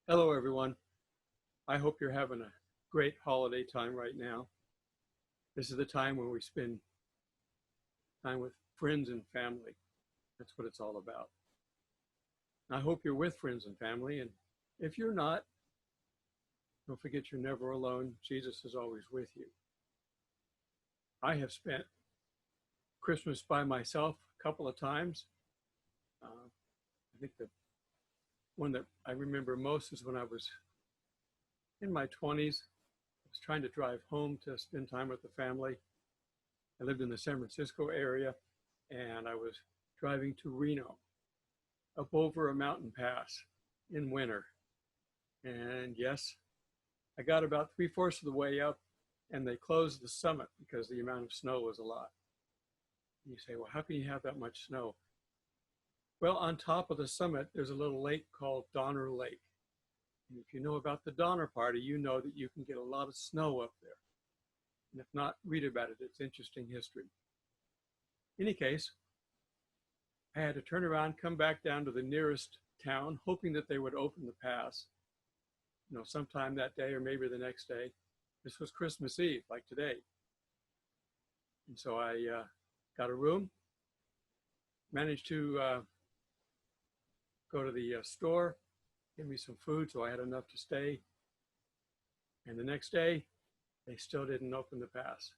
Hello, everyone. I hope you're having a great holiday time right now. This is the time when we spend time with friends and family. That's what it's all about. I hope you're with friends and family. And if you're not, don't forget you're never alone. Jesus is always with you. I have spent Christmas by myself a couple of times. I think the one that I remember most is when I was in my 20s. I was trying to drive home to spend time with the family. I lived in the San Francisco area, and I was driving to Reno up over a mountain pass in winter. And yes, I got about 3/4 of the way up, and they closed the summit because the amount of snow was a lot. And you say, well, how can you have that much snow? Well, on top of the summit, there's a little lake called Donner Lake. And if you know about the Donner Party, you know that you can get a lot of snow up there. And if not, read about it. It's interesting history. In any case, I had to turn around, come back down to the nearest town, hoping that they would open the pass, sometime that day or maybe the next day. This was Christmas Eve, like today. And so I got a room, managed to go to the store, give me some food so I had enough to stay. And the next day, they still didn't open the pass.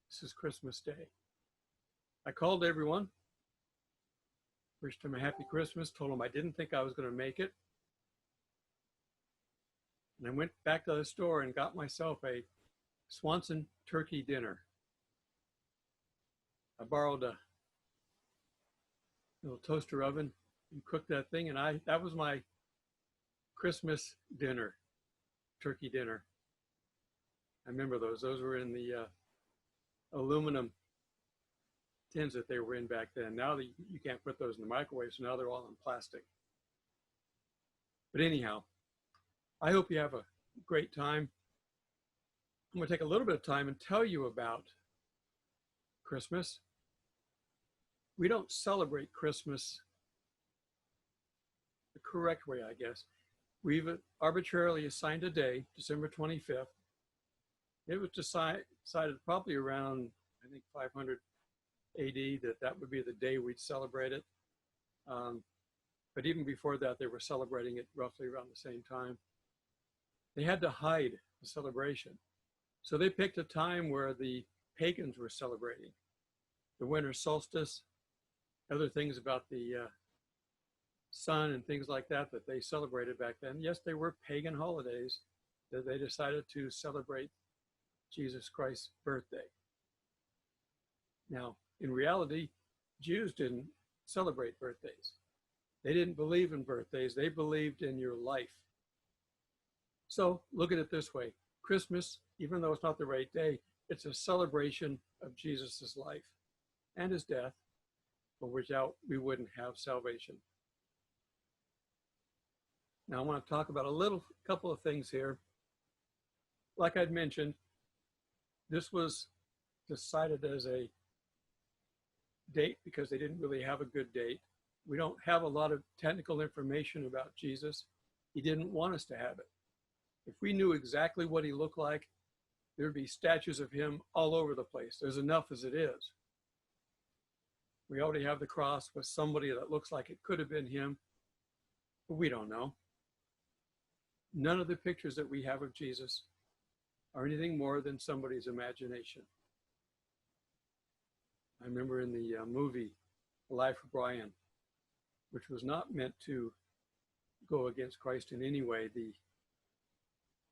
This is Christmas Day. I called everyone, wished them a happy Christmas, told them I didn't think I was going to make it. And I went back to the store and got myself a Swanson turkey dinner. I borrowed a little toaster oven and cooked that thing, and that was my Christmas dinner, turkey dinner. I remember those. Those were in the aluminum tins that they were in back then. Now you can't put those in the microwave, so now they're all in plastic. But anyhow, I hope you have a great time. I'm going to take a little bit of time and tell you about Christmas. We don't celebrate Christmas the correct way, I guess. We've arbitrarily assigned a day, December 25th. It was decided probably around, I think, 500 AD that would be the day we'd celebrate it. But even before that, they were celebrating it roughly around the same time. They had to hide the celebration. So they picked a time where the pagans were celebrating the winter solstice, other things about the sun and things like that they celebrated back then. Yes, they were pagan holidays that they decided to celebrate Jesus Christ's birthday. Now, in reality, Jews didn't celebrate birthdays. They didn't believe in birthdays. They believed in your life. So look at it this way. Christmas, even though it's not the right day, it's a celebration of Jesus's life and his death, for which we wouldn't have salvation. Now I want to talk about a couple of things here. Like I'd mentioned, this was decided as a date because they didn't really have a good date. We don't have a lot of technical information about Jesus. He didn't want us to have it. If we knew exactly what he looked like, there'd be statues of him all over the place. There's enough as it is. We already have the cross with somebody that looks like it could have been him, but we don't know. None of the pictures that we have of Jesus are anything more than somebody's imagination. I remember in the movie, The Life of Brian, which was not meant to go against Christ in any way. The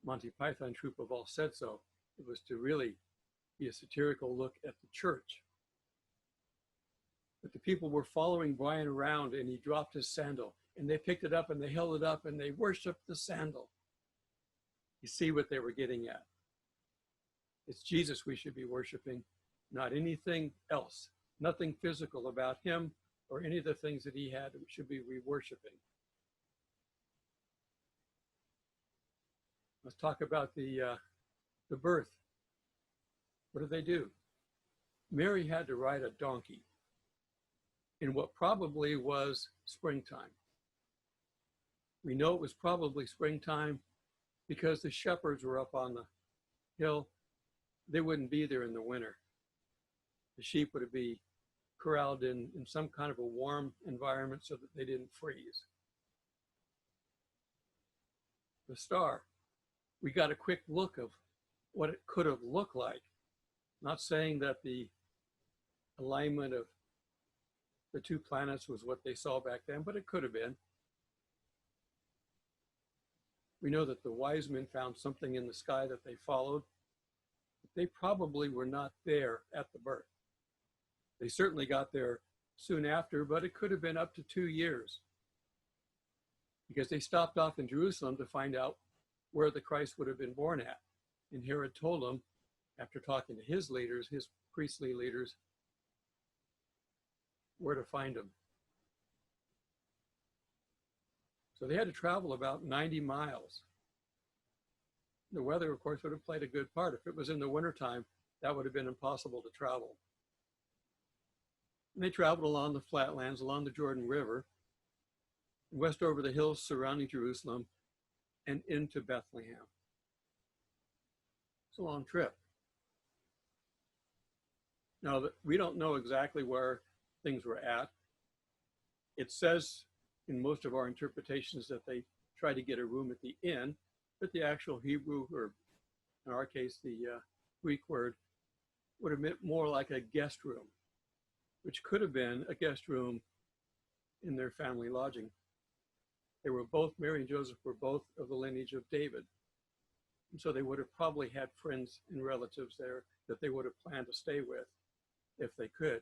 Monty Python troupe of all said so. It was to really be a satirical look at the church. But the people were following Brian around, and he dropped his sandal, and they picked it up and they held it up and they worshiped the sandal. You see what they were getting at. It's Jesus we should be worshiping, not anything else. Nothing physical about him or any of the things that he had should be worshiping. Let's talk about the birth. What did they do? Mary had to ride a donkey in what probably was springtime. We know it was probably springtime because the shepherds were up on the hill. They wouldn't be there in the winter. The sheep would be corralled in some kind of a warm environment so that they didn't freeze. The star, we got a quick look of what it could have looked like. Not saying that the alignment of the two planets was what they saw back then, but it could have been. We know that the wise men found something in the sky that they followed. But they probably were not there at the birth. They certainly got there soon after, but it could have been up to 2 years because they stopped off in Jerusalem to find out where the Christ would have been born at. And Herod told them, after talking to his leaders, his priestly leaders, where to find him. So they had to travel about 90 miles. The weather, of course, would have played a good part. If it was in the wintertime, that would have been impossible to travel. And they traveled along the flatlands, along the Jordan River, west over the hills surrounding Jerusalem, and into Bethlehem. It's a long trip. Now, we don't know exactly where things were at. It says in most of our interpretations that they tried to get a room at the inn, but the actual Hebrew, or in our case, the Greek word, would have meant more like a guest room, which could have been a guest room in their family lodging. They were both, Mary and Joseph were both of the lineage of David. And so they would have probably had friends and relatives there that they would have planned to stay with if they could.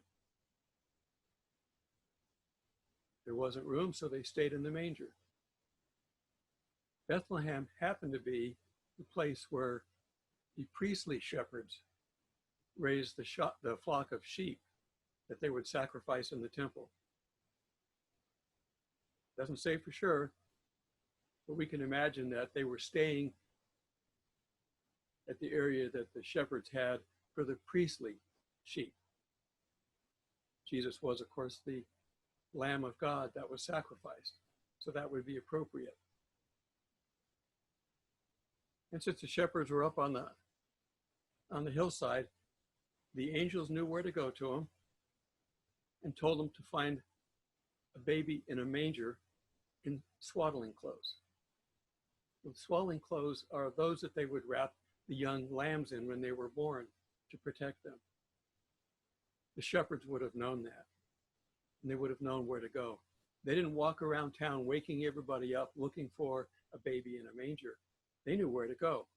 There wasn't room, so they stayed in the manger. Bethlehem happened to be the place where the priestly shepherds raised the flock of sheep that they would sacrifice in the temple. Doesn't say for sure, but we can imagine that they were staying at the area that the shepherds had for the priestly sheep. Jesus was, of course, the Lamb of God that was sacrificed, so that would be appropriate. And since the shepherds were up on the hillside, the angels knew where to go to them and told them to find a baby in a manger in swaddling clothes. The swaddling clothes are those that they would wrap the young lambs in when they were born to protect them. The shepherds would have known that, and they would have known where to go. They didn't walk around town waking everybody up looking for a baby in a manger. They knew where to go.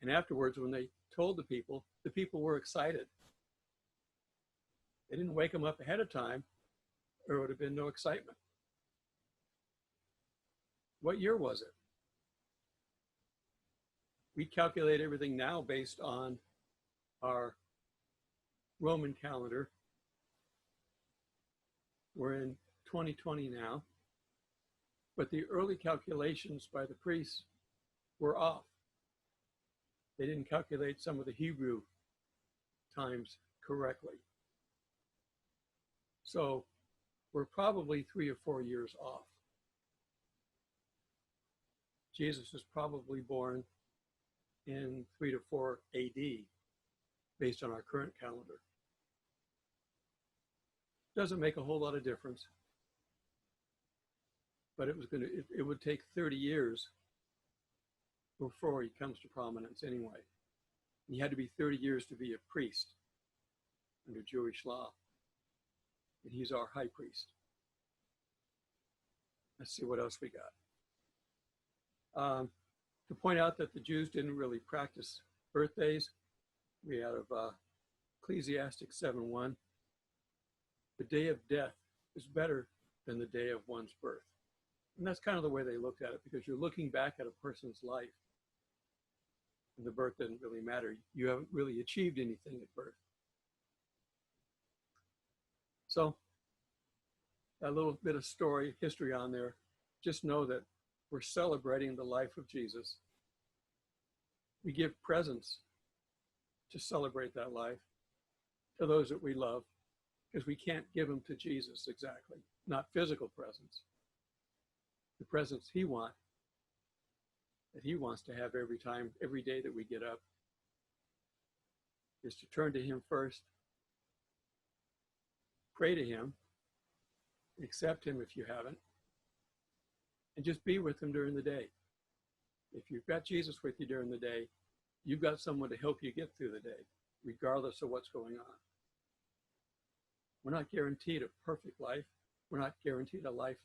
And afterwards, when they told the people were excited. They didn't wake them up ahead of time, or it would have been no excitement. What year was it? We calculate everything now based on our Roman calendar. We're in 2020 now, but the early calculations by the priests were off. They didn't calculate some of the Hebrew times correctly. So we're probably 3 or 4 years off. Jesus was probably born in 3 to 4 AD based on our current calendar. Doesn't make a whole lot of difference, but it would take 30 years before he comes to prominence anyway. He had to be 30 years to be a priest under Jewish law, and he's our high priest. Let's see what else we got. To point out that the Jews didn't really practice birthdays, we have Ecclesiastes 7:1. The day of death is better than the day of one's birth. And that's kind of the way they looked at it, because you're looking back at a person's life, and the birth doesn't really matter. You haven't really achieved anything at birth. So a little bit of history on there. Just know that we're celebrating the life of Jesus. We give presents to celebrate that life to those that we love, because we can't give them to Jesus exactly, not physical presents. the presence that he wants to have every day that we get up, is to turn to him first, pray to him, accept him if you haven't, and just be with him during the day. If you've got Jesus with you during the day, you've got someone to help you get through the day, regardless of what's going on. We're not guaranteed a perfect life. We're not guaranteed a life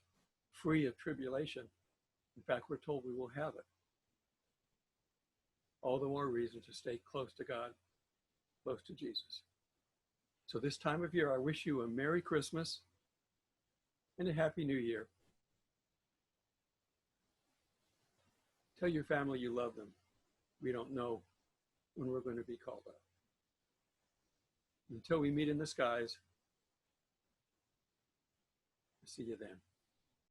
free of tribulation. In fact, we're told we will have it. All the more reason to stay close to God, close to Jesus. So this time of year, I wish you a Merry Christmas and a Happy New Year. Tell your family you love them. We don't know when we're going to be called up. Until we meet in the skies, see you then.